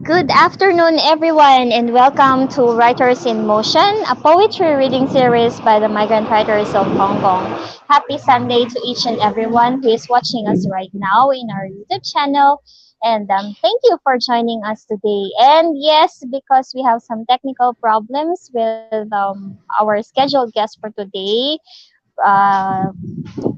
Good afternoon, everyone, and welcome to Writers in Motion, a poetry reading series by the migrant writers of Hong Kong. Happy Sunday to each and everyone who is watching us right now in our YouTube channel. And thank you for joining us today. And yes, because we have some technical problems with our scheduled guest for today, uh,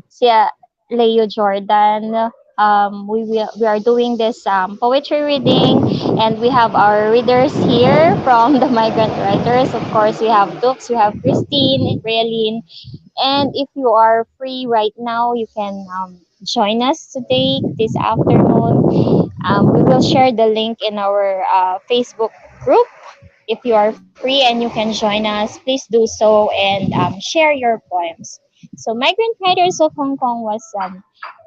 Sia Leo Jordan. We are doing this poetry reading, and we have our readers here from the migrant writers. Of course, we have Dux, we have Christine, Raylene, and if you are free right now, you can join us today, this afternoon. We will share the link in our Facebook group. If you are free and you can join us, please do so and share your poems. So, Migrant Writers of Hong Kong was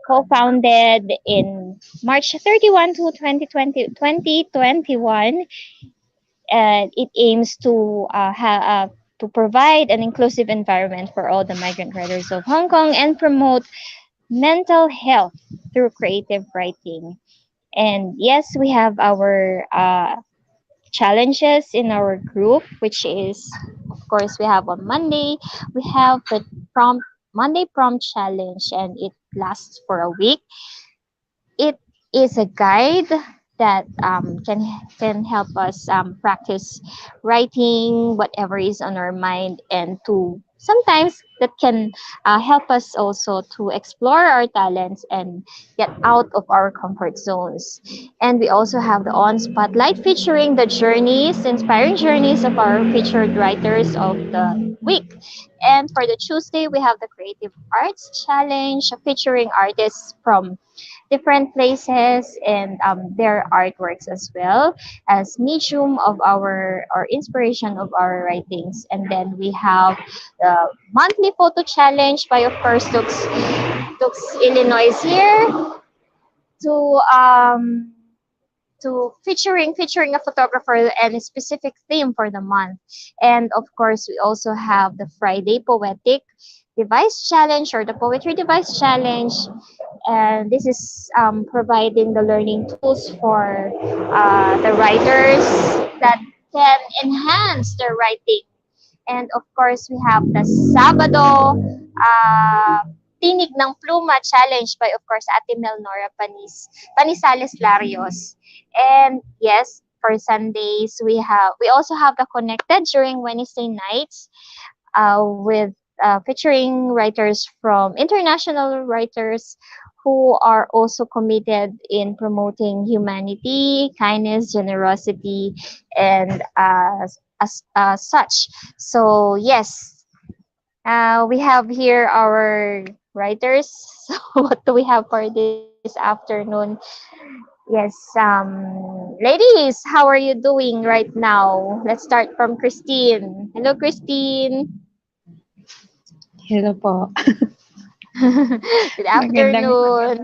co-founded in March 31 to 2021. It aims to provide an inclusive environment for all the migrant writers of Hong Kong and promote mental health through creative writing. And yes, we have our challenges in our group, which is, of course, we have on Monday, we have the prompt Monday prompt challenge, and it lasts for a week. It is a guide that can help us practice writing whatever is on our mind, and to sometimes that can help us also to explore our talents and get out of our comfort zones. And we also have the on spotlight featuring the journeys, inspiring journeys of our featured writers of the week. And for the Tuesday, we have the creative arts challenge featuring artists from different places and their artworks as well as medium of our or inspiration of our writings. And then we have the monthly photo challenge by, of course, Dux Illinois here to featuring a photographer and a specific theme for the month. And of course, we also have the Friday Poetic Device Challenge or the Poetry Device Challenge. And this is providing the learning tools for the writers that can enhance their writing. And of course, we have the Sabado Tinig ng Pluma Challenge by, of course, Ate Melnora Panisales Larios. And yes, for Sundays, we also have the Connected during Wednesday nights with featuring writers from international writers who are also committed in promoting humanity, kindness, generosity, and as such. So yes, we have here our writers. So what do we have for this afternoon? Yes, ladies, how are you doing right now? Let's start from Christine. Hello, Christine. Hello po. Good Magandang afternoon.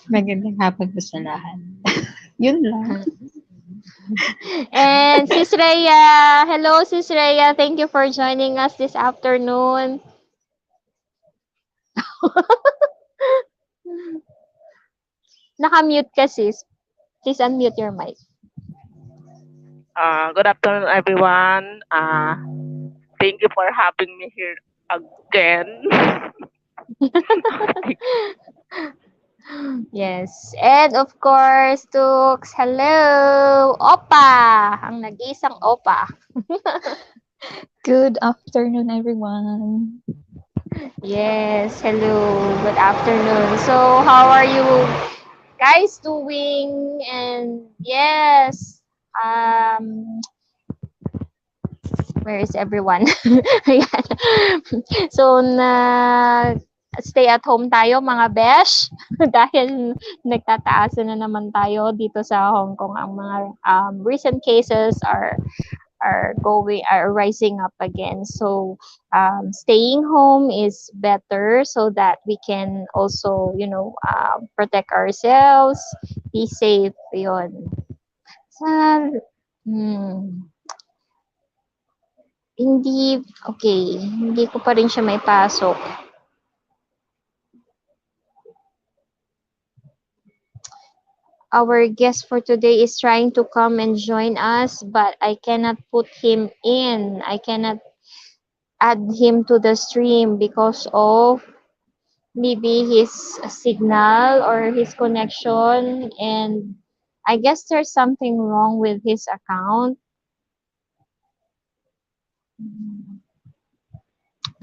magandang hapon po sa lahat. Yun lang. And Sis Rhea. Hello, Sis Rhea. Thank you for joining us this afternoon. Naka-mute ka, sis. Please unmute your mic. Good afternoon, everyone. Thank you for having me here again. Yes. And of course, Tux, hello. Opa. Ang nag-iisang Opa. Good afternoon, everyone. Yes. Hello. Good afternoon. So, how are you guys doing? And yes. Where is everyone? Ayan. So, stay at home tayo mga besh dahil nagtataasan na naman tayo dito sa Hong Kong. Ang mga recent cases are rising up again. So staying home is better so that we can also protect ourselves, be safe. Yun. Hindi ko pa rin siya may pasok. our guest for today is trying to come and join us, but I cannot put him in. I cannot add him to the stream because of maybe his signal or his connection, and I guess there's something wrong with his account.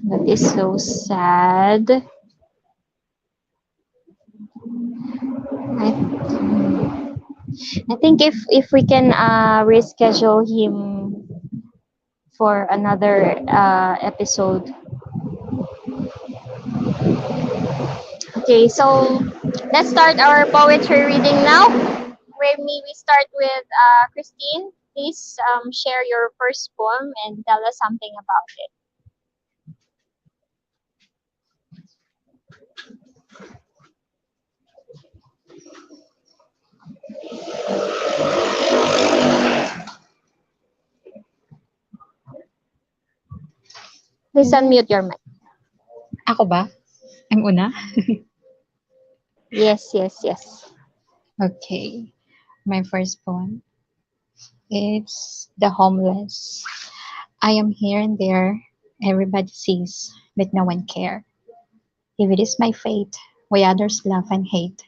That is so sad. I think if we can reschedule him for another episode. Okay, so let's start our poetry reading now. We start with Christine. Please share your first poem and tell us something about it. Please unmute your mic. Ako ba? I'm una? Yes, yes, yes. Okay. My first poem. It's The Homeless. I am here and there. Everybody sees, but no one care. If it is my fate, why others laugh and hate.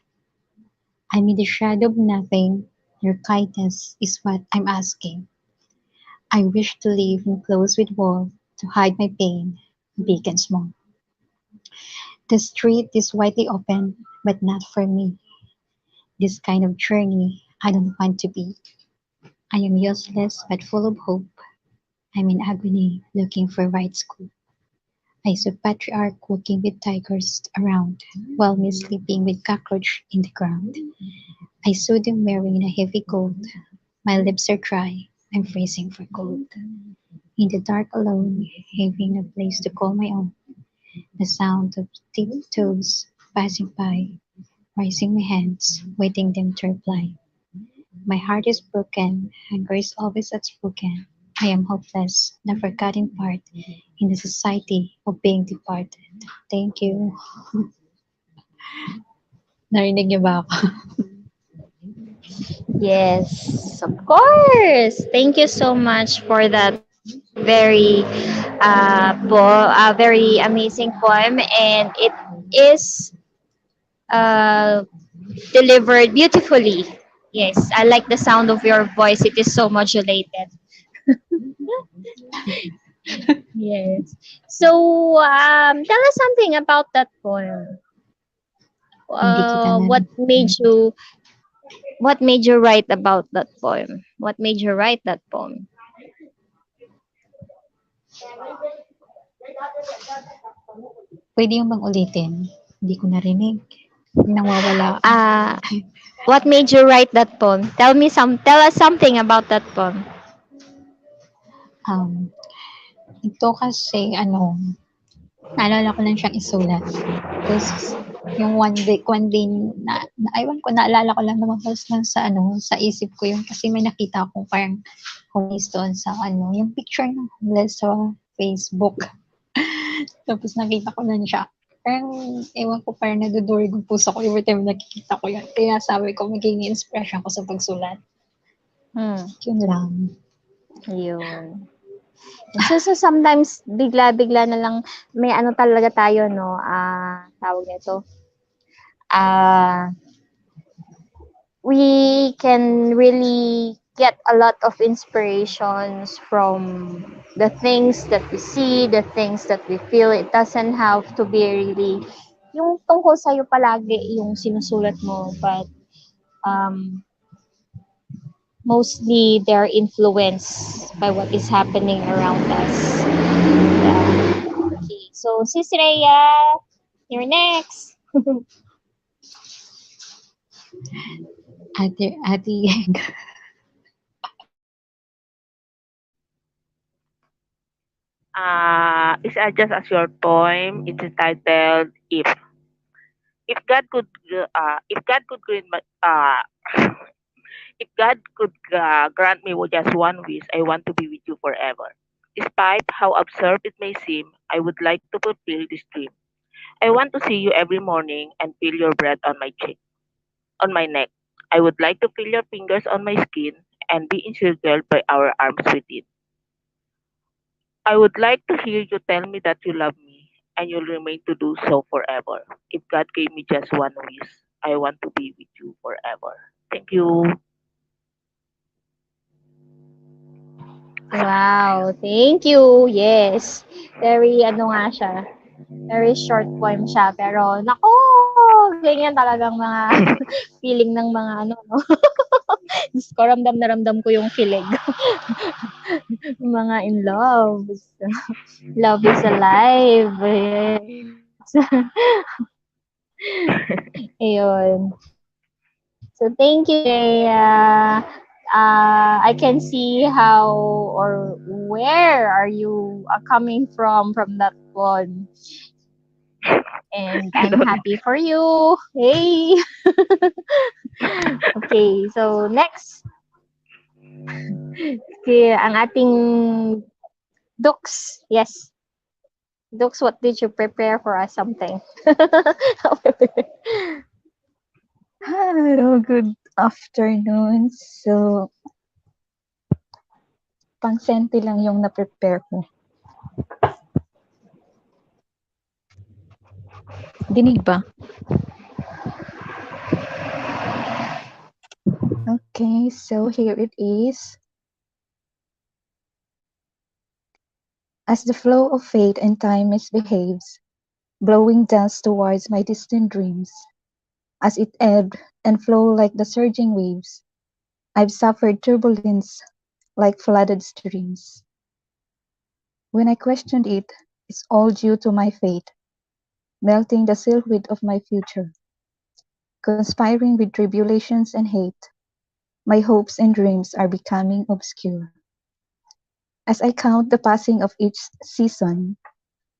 I'm in the shadow of nothing. Your kindness is what I'm asking. I wish to live enclosed with wall to hide my pain, big and small. The street is widely open, but not for me. This kind of journey I don't want to be. I am useless but full of hope. I'm in agony looking for right scoop. I saw patriarch walking with tigers around, while me sleeping with cockroach in the ground. I saw them wearing a heavy coat. My lips are dry. I'm freezing for cold. In the dark alone, having no place to call my own. The sound of tiptoes passing by, raising my hands, waiting them to reply. My heart is broken, hunger is always outspoken. I am hopeless, the forgotten part in the society of being departed. Thank you. Narinig niyo ba ako? Yes, of course. Thank you so much for that very amazing poem, and it is uh, delivered beautifully. Yes, I like the sound of your voice. It is so modulated. Yes. So, tell us something about that poem. Hindi kita What narinig. made you write about that poem? What made you write that poem? Pwede yung bang ulitin? Hindi ko narinig. Nawawala. Uh, what made you write that poem? Tell us something about that poem. Um, ito kasi, naalala ko lang siyang isulat. Tapos, yung one day na ewan ko, naalala ko lang lumabas lang sa isip ko yung kasi may nakita akong parang homeless doon sa yung picture ng homeless sa Facebook. Tapos nakita ko lang siya. Parang, ewan ko, parang nadudurig yung puso ko every time nakikita ko yun. Kaya sabi ko, magiging inspiration ko sa pagsulat. Yun lang. Yun. So sometimes bigla-bigla na lang may ano talaga tayo, no? Tawag nito. Ah, we can really get a lot of inspirations from the things that we see, the things that we feel. It doesn't have to be really yung tungkol sa'yo palagi yung sinusulat mo, but um, mostly they're influenced by what is happening around us. Yeah. Okay, so Sis Rhea, you're next. Ate, It's just as your poem. It's entitled if God could grant if God could grant me just one wish, I want to be with you forever. Despite how absurd it may seem, I would like to fulfill this dream. I want to see you every morning and feel your breath on my cheek, on my neck. I would like to feel your fingers on my skin and be encircled by our arms within. I would like to hear you tell me that you love me and you'll remain to do so forever. If God gave me just one wish, I want to be with you forever. Thank you. Wow, thank you. Yes. Very ano nga siya, very short poem siya pero naku, ganyan talagang mga feeling ng mga ano 'no. Diyos ko ramdam na ramdam ko yung kilig. Mga in love. Love is alive. Yes. Ayun. So thank you, Jay. I can see how or where are you coming from that one. And You I'm know, happy for you. Hey. Okay, so next, ang ating Dux. Yes. Dux, what did you prepare for us something? Hello, good afternoon. So, pang-senti lang yung na-prepare ko. Dinig ba? Okay, so here it is. As the flow of fate and time misbehaves, blowing dust towards my distant dreams, as it ebbed and flowed like the surging waves, I've suffered turbulence like flooded streams. When I questioned it, it's all due to my fate, melting the silhouette of my future, conspiring with tribulations and hate. My hopes and dreams are becoming obscure. As I count the passing of each season,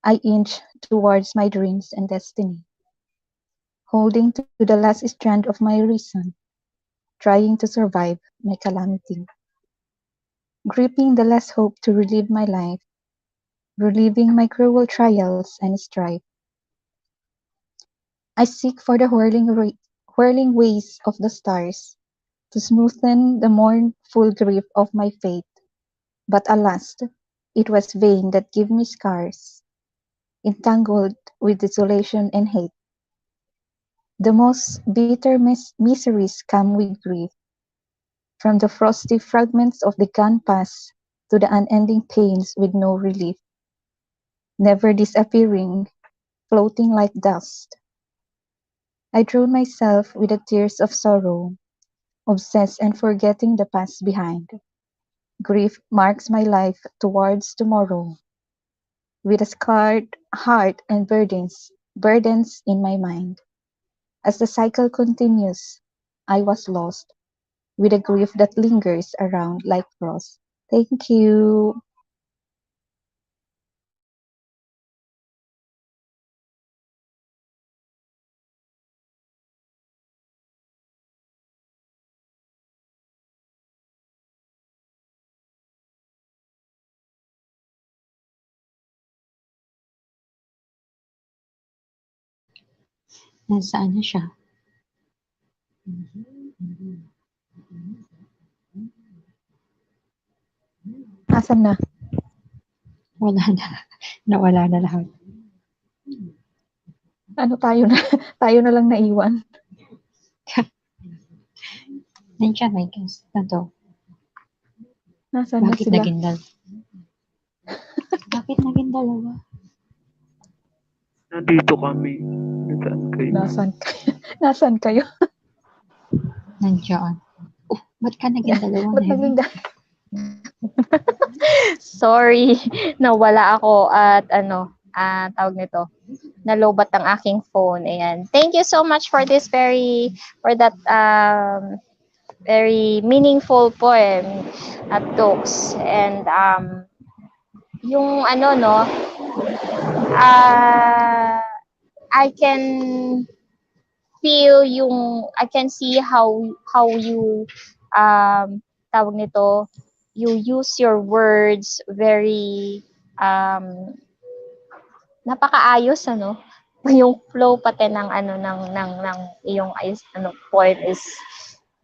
I inch towards my dreams and destiny, holding to the last strand of my reason, trying to survive my calamity, gripping the last hope to relive my life, reliving my cruel trials and strife. I seek for the whirling ways of the stars to smoothen the mournful grief of my fate. But alas, it was vain that gave me scars, entangled with desolation and hate. The most bitter miseries come with grief, from the frosty fragments of the gone past to the unending pains with no relief, never disappearing, floating like dust. I drown myself with the tears of sorrow, obsessed and forgetting the past behind. Grief marks my life towards tomorrow, with a scarred heart and burdens in my mind. As the cycle continues, I was lost, with a grief that lingers around like frost. Thank you. Nasaan na siya? Asan na? Wala na. Nawala na lahat. Ano tayo na? Tayo na lang naiwan. Nandiyan, may guest na to. Nasaan na Bakit sila? naging Bakit naging dalawa? Nandito kami. Nasaan kayo? Nasaan kayo? Nasaan kayo? Nandiyan. Oh, ba't ka naging dalawa Ba't na yun? naging Sorry, nawala ako at ano, tawag nito, nalobat ang aking phone. Ayan. Thank you so much for this for that very meaningful poem at Dux. And yung ano no, I can I can see how you tawag nito, you use your words very napakaayos ano. Yung flow pati ng ano ng iyong poem is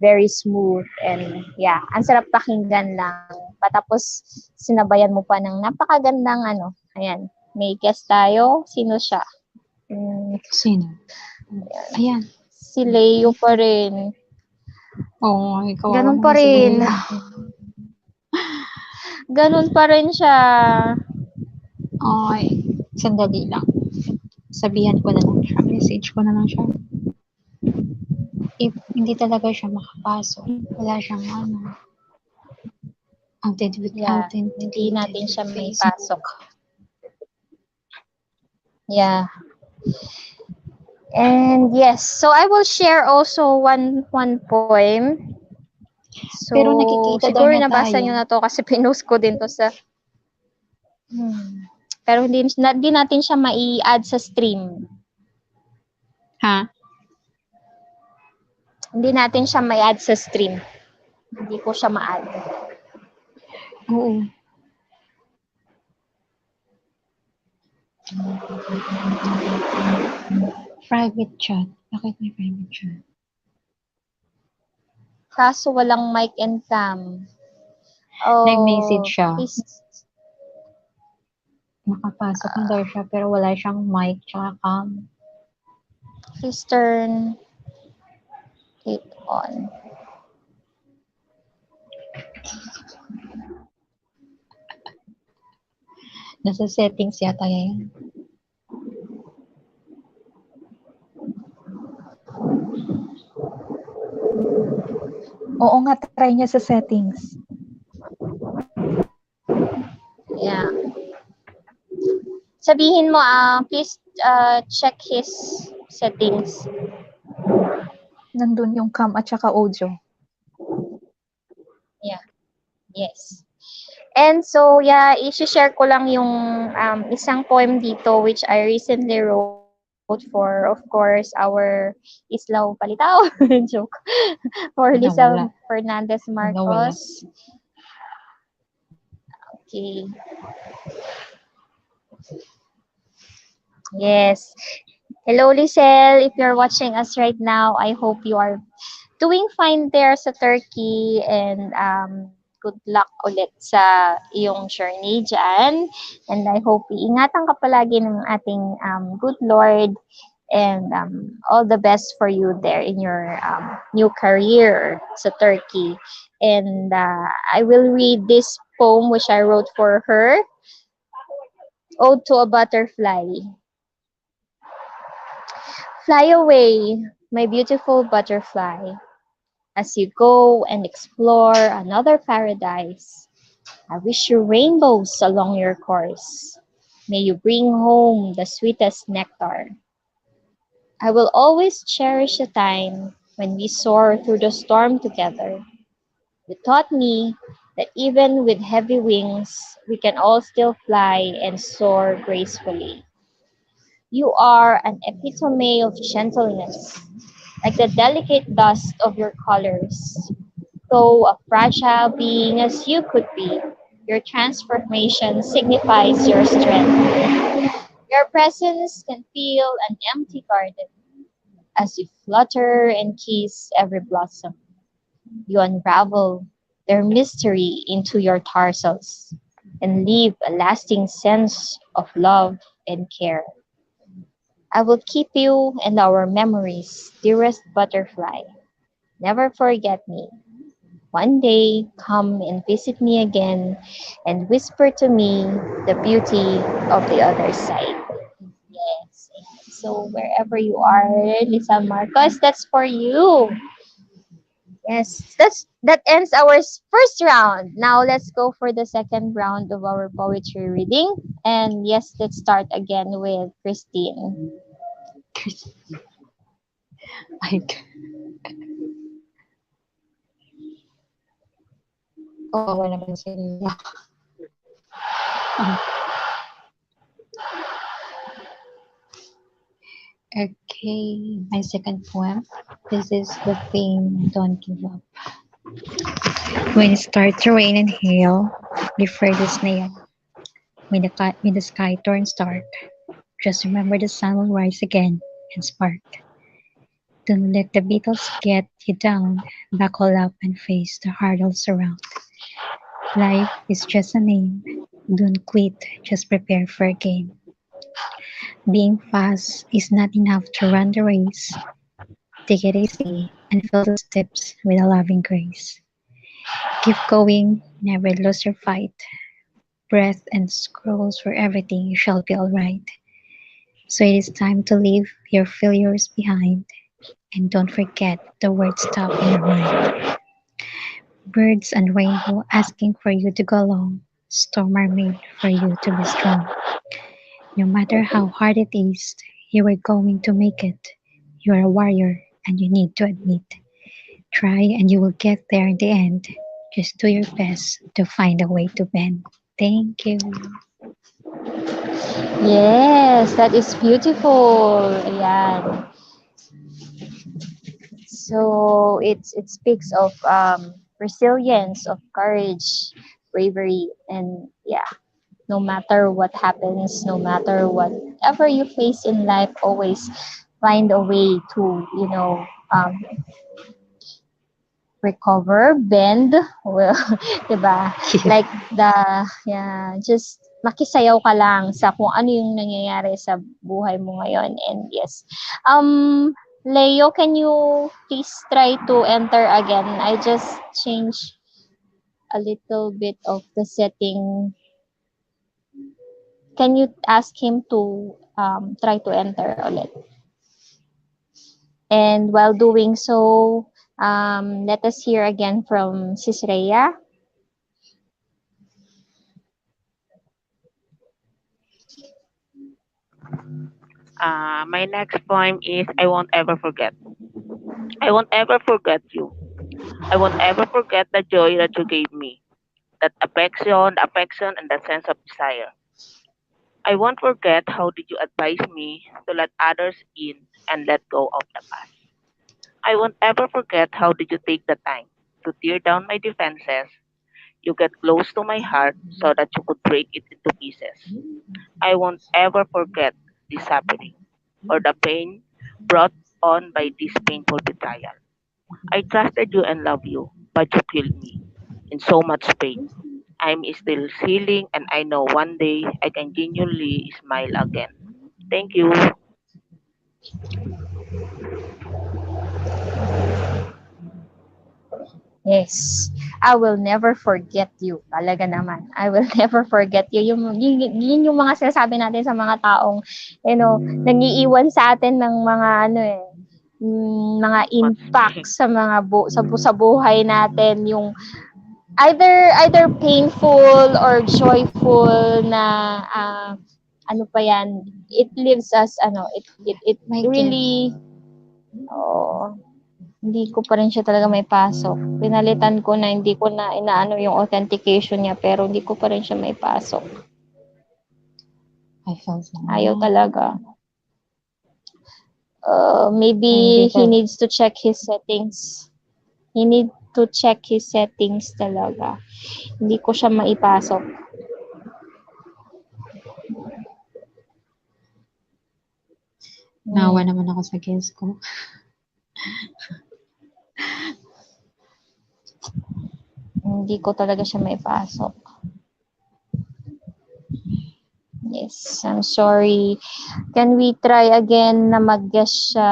very smooth, and yeah, ang sarap pakinggan lang. Patapos sinabayan mo pa ng napakagandang ano, ayan, may guest tayo. Sino siya? Hmm, Sino? Ayan. si Leo pa rin. Oo, kawawa Ganun pa naman si rin. Lea. Ganun pa rin siya. Ay, sandali lang. Sabihan ko na lang siya. Message ko na lang siya. If hindi talaga siya makapasok, wala siyang ano, Yeah, hindi authenticated natin siya may Facebook. pasok. Yeah. And yes, so I will share also one poem. So, Pero nakikita daw siguro niya nabasa tayo. nyo na to kasi pinost ko din to sa pero hindi natin siya mai-add sa stream. Ha? Hindi natin siya mai-add sa stream. Hindi ko siya ma-add. Oo. Private chat. Bakit may private chat? Kaso walang mic and cam. Oh, Nag-message siya. please. Nakapasok na daw siya pero wala siyang mic tsaka cam. Please turn it on. Nasa settings yata yan. Oo nga, try niya sa settings. Yeah. Sabihin mo, please check his settings. Nandun yung cam at saka audio. Yeah. Yes. And so, yeah, i-share ko lang yung isang poem dito which I recently wrote for, of course, our Islaw Palitaw. Joke. For Lisa Nawala. Fernandez Nawala. Marcos. Okay. Yes. Hello, Lisel. If you're watching us right now, I hope you are doing fine there sa Turkey, and good luck ulit sa iyong journey dyan. And I hope iingatan ka palagi ng ating good Lord, and all the best for you there in your new career sa Turkey. And I will read this poem which I wrote for her, Ode to a Butterfly. Fly away, my beautiful butterfly, as you go and explore another paradise. I wish you rainbows along your course. May you bring home the sweetest nectar. I will always cherish the time when we soar through the storm together. You taught me that even with heavy wings, we can all still fly and soar gracefully. You are an epitome of gentleness, like the delicate dust of your colors. Though a fragile being as you could be, your transformation signifies your strength. Your presence can fill an empty garden as you flutter and kiss every blossom. You unravel their mystery into your tarsals and leave a lasting sense of love and care. I will keep you and our memories, dearest butterfly. Never forget me. One day, come and visit me again and whisper to me the beauty of the other side. Yes. So, wherever you are, Lisa Marcos, that's for you. Yes, that ends our first round. Now let's go for the second round of our poetry reading. And yes, let's start again with Christine. Like, kawawa naman si Lea. Okay, my second poem. This is The Theme Don't Give Up. When it starts to rain and hail, defer the snail. When the sky turns dark, just remember the sun will rise again and spark. Don't let the Beatles get you down. Buckle up and face the hurdles around. Life is just a name. Don't quit, just prepare for a game. Being fast is not enough to run the race. Take it easy and fill the steps with a loving grace. Keep going, never lose your fight. Breath and scrolls for everything, you shall be alright. So it is time to leave your failures behind. And don't forget the word stop in your mind. Birds and rainbow asking for you to go along. Storm are made for you to be strong. No matter how hard it is, you are going to make it. You are a warrior and you need to admit. Try and you will get there in the end. Just do your best to find a way to bend. Thank you. Yes, that is beautiful. Ayan. So it speaks of resilience, of courage, bravery, and yeah, no matter what happens, no matter whatever you face in life, always find a way to, recover, bend, well, 'di ba? Yeah. Like yeah, just makisayaw ka lang sa kung ano yung nangyayari sa buhay mo ngayon. And yes. Leo, can you please try to enter again? I just changed a little bit of the setting. Can you ask him to try to enter ulit? And while doing so, let us hear again from Sis Rhea. My next poem is I Won't Ever Forget. I won't ever forget you. I won't ever forget the joy that you gave me, that affection, and that sense of desire. I won't forget how did you advise me to let others in and let go of the past. I won't ever forget how did you take the time to tear down my defenses. You get close to my heart so that you could break it into pieces. I won't ever forget this suffering or the pain brought on by this painful betrayal. I trusted you and loved you, but you killed me in so much pain. I'm still healing, and I know one day I can genuinely smile again. Thank you. Yes. I will never forget you. Talaga naman. I will never forget you. Yun yung mga sinasabi natin sa mga taong, nangiiwan sa atin ng mga, mga Much impact pain. sa mga sa buhay natin. Yung either painful or joyful na, ano pa yan, it leaves us, it My gift. really, oh, hindi ko pa rin siya talaga may pasok. Pinalitan ko na, hindi ko na inaano yung authentication niya, pero hindi ko pa rin siya may pasok. I felt Ayaw sad. talaga. Hindi Maybe he ka, needs to check his settings. He need to check his settings talaga. Hindi ko siya maipasok. naawa naman ako sa guest ko. Hindi ko talaga siya maipasok. Yes, I'm sorry. Can we try again na mag-guest siya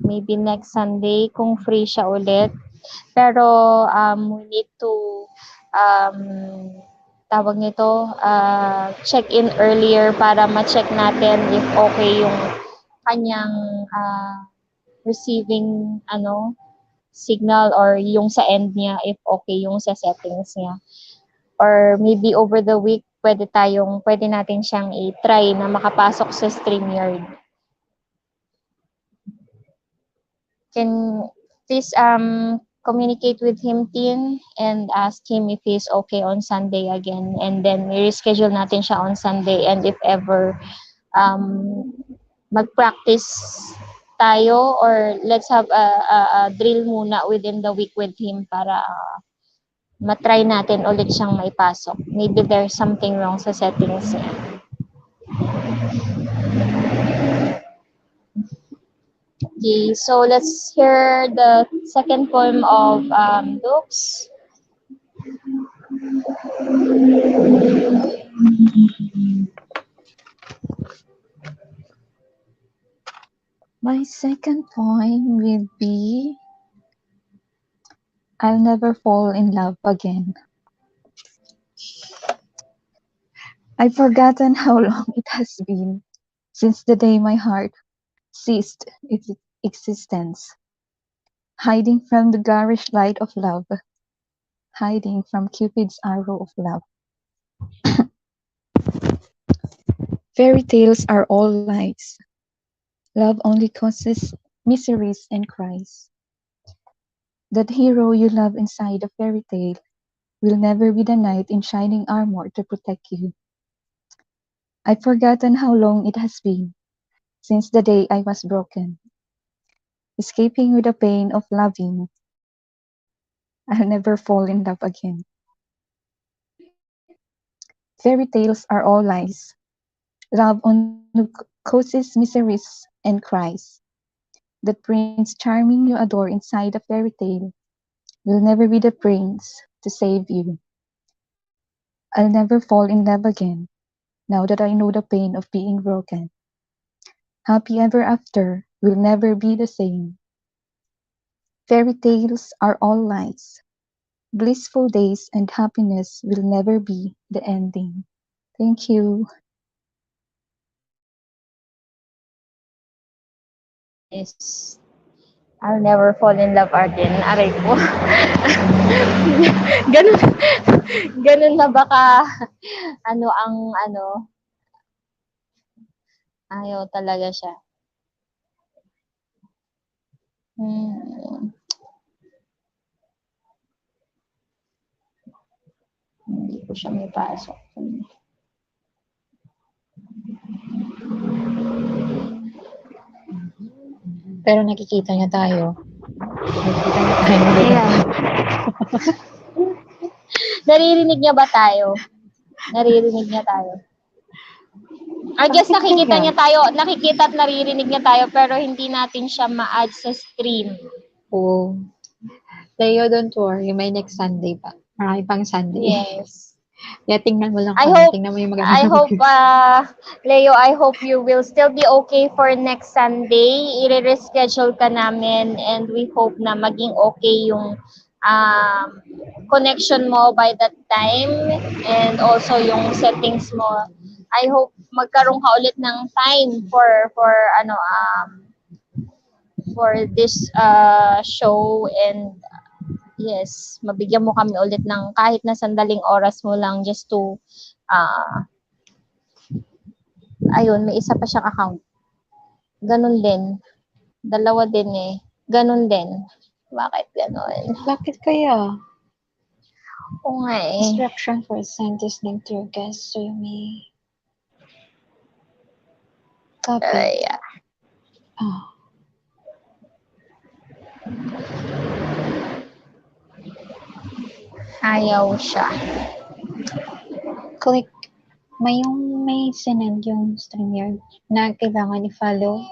maybe next Sunday kung free siya ulit? Pero we need to um, tawag nito, check in earlier para ma-check natin if okay yung kanyang receiving signal or yung sa end niya if okay yung sa settings niya. Or maybe over the week pwede natin siyang i-try na makapasok sa StreamYard. Can please communicate with him, Tin, and ask him if he's okay on Sunday again, and then reschedule natin siya on Sunday. And if ever mag-practice tayo, or let's have a drill muna within the week with him para matry natin ulit siyang maipasok. Maybe there's something wrong sa settings niya. Okay, so let's hear the second poem of Dux. My second poem will be I'll Never Fall in Love Again. I've forgotten how long it has been since the day my heart ceased its existence, hiding from the garish light of love, hiding from Cupid's arrow of love. Fairy tales are all lies. Love only causes miseries and cries. That hero you love inside a fairy tale will never be the knight in shining armor to protect you. I've forgotten how long it has been since the day I was broken, escaping with the pain of loving. I'll never fall in love again. Fairy tales are all lies. Love only causes miseries and cries. That prince charming you adore inside a fairy tale will never be the prince to save you. I'll never fall in love again, now that I know the pain of being broken. Happy ever after will never be the same. Fairy tales are all lies. Blissful days and happiness will never be the ending. Thank you. Nice. I'll never fall in love again. Aray ko. ganun, ganun na baka, ano ang, ayaw talaga siya. Hmm, hindi ko siya may pasok. Pero nakikita niya tayo. Nakikita niya tayo. Ayan. Naririnig niya ba tayo? Naririnig niya tayo. I guess Bakit nakikita kaya? niya tayo, nakikita at naririnig niya tayo pero hindi natin siya ma-add sa stream. Oo. Leo, don't worry. May next Sunday pa. Marami pang Sunday. Yes. Kaya tingnan mo lang I kami. hope Tingnan mo yung I magandang hope views. Leo, I hope you will still be okay for next Sunday. I-reschedule ka namin and we hope na maging okay yung um, connection mo by that time and also yung settings mo. I hope magkaroon ka ulit ng time for for this show and yes, mabigyan mo kami ulit ng kahit na sandaling oras mo lang just to uh, ayun, may isa pa siyang account. Ganun din. Dalawa din eh. Ganun din. Bakit ganun? Bakit kaya? Oo nga eh. Instruction for scientists link to your guest so you may copy. Yeah. Ah. Ayaw siya. Click. May sinend yung StreamYard na kailangan i-follow.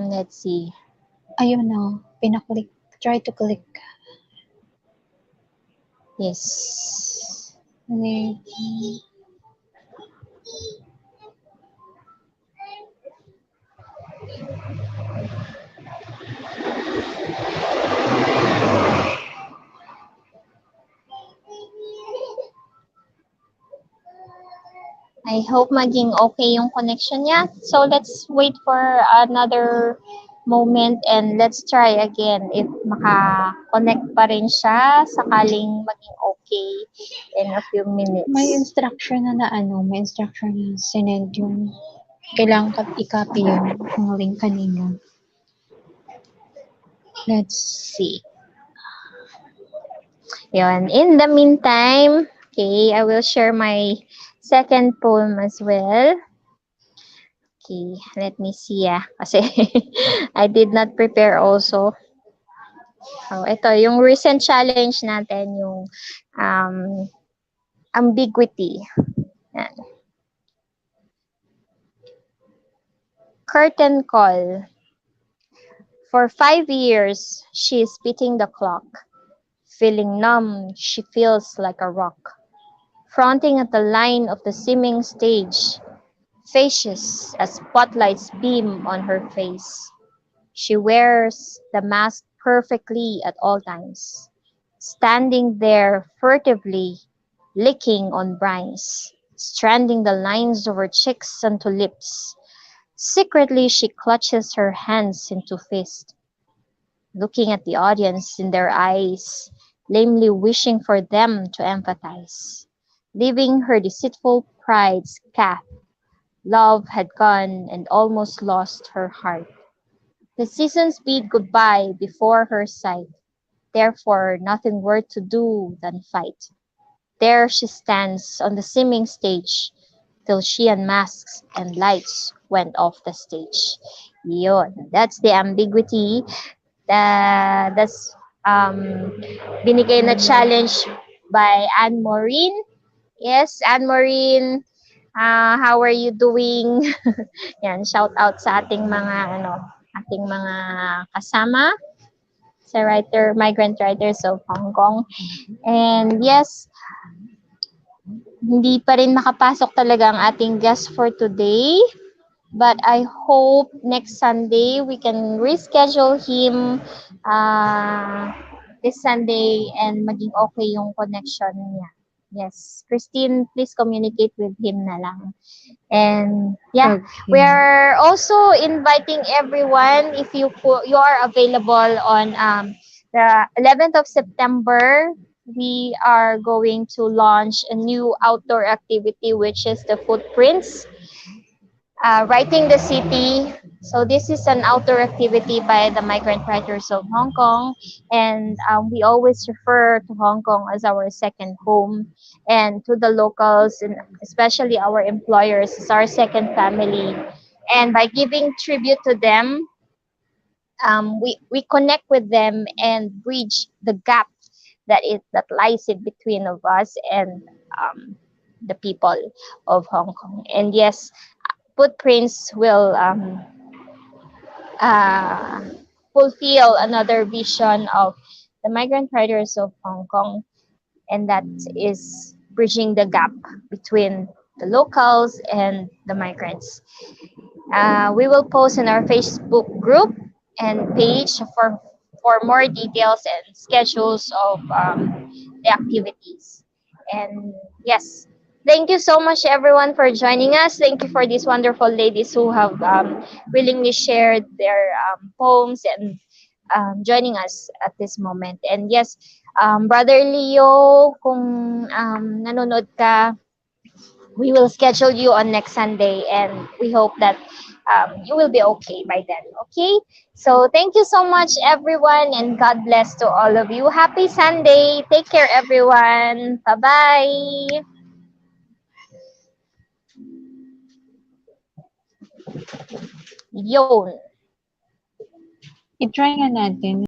Let's see. Ayun na. Pinaklik. Try to click. Yes. Then, I hope maging okay yung connection niya. So let's wait for another moment and let's try again if maka-connect pa rin siya sakaling maging okay in a few minutes. may instruction na may instruction na sinend yung kailangan i-copy yung link kanina. Let's see. Yun. In the meantime, okay, I will share my second poem as well. Okay, let me see kasi I did not prepare also. So, ito, yung recent challenge natin, yung ambiguity. Yan. Curtain call. For 5 years, she is beating the clock. Feeling numb, she feels like a rock. Fronting at the line of the seeming stage, faces as spotlights beam on her face. She wears the mask perfectly at all times, standing there furtively, licking on brines, stranding the lines of her cheeks onto lips. Secretly, she clutches her hands into fists, looking at the audience in their eyes, lamely wishing for them to empathize. Leaving her deceitful pride's calf, love had gone and almost lost her heart. The seasons bid goodbye before her sight, therefore nothing worth to do than fight. There she stands on the seeming stage, till she unmasks and lights went off the stage. Yun. That's the ambiguity. That's binigay na challenge by Anne Maureen. Yes, Anne Maureen, how are you doing? Yan, shout out sa ating mga kasama sa migrant writers of Hong Kong. And yes, hindi pa rin makapasok talaga ang ating guest for today. But I hope next Sunday we can reschedule him this Sunday and maging okay yung connection niya. Yes. Christine, please communicate with him na lang. And yeah, we Okay. are also inviting everyone if you are available on the 11th of September. We are going to launch a new outdoor activity, which is the footprints, writing the city. So this is an outdoor activity by the migrant writers of Hong Kong, and we always refer to Hong Kong as our second home, and to the locals and especially our employers as our second family. And by giving tribute to them, we connect with them and bridge the gap that lies in between of us and the people of Hong Kong. And yes, footprints will uh, fulfill another vision of the migrant writers of Hong Kong, and that is bridging the gap between the locals and the migrants. We will post in our Facebook group and page for more details and schedules of the activities. And yes, thank you so much everyone for joining us. Thank you for these wonderful ladies who have willingly shared their poems and joining us at this moment. And yes, Brother Leo, kung nanonood ka, we will schedule you on next Sunday, and we hope that you will be okay by then. Okay? So, thank you so much, everyone, and God bless to all of you. Happy Sunday. Take care, everyone. Bye bye. Yun. I-try nga natin.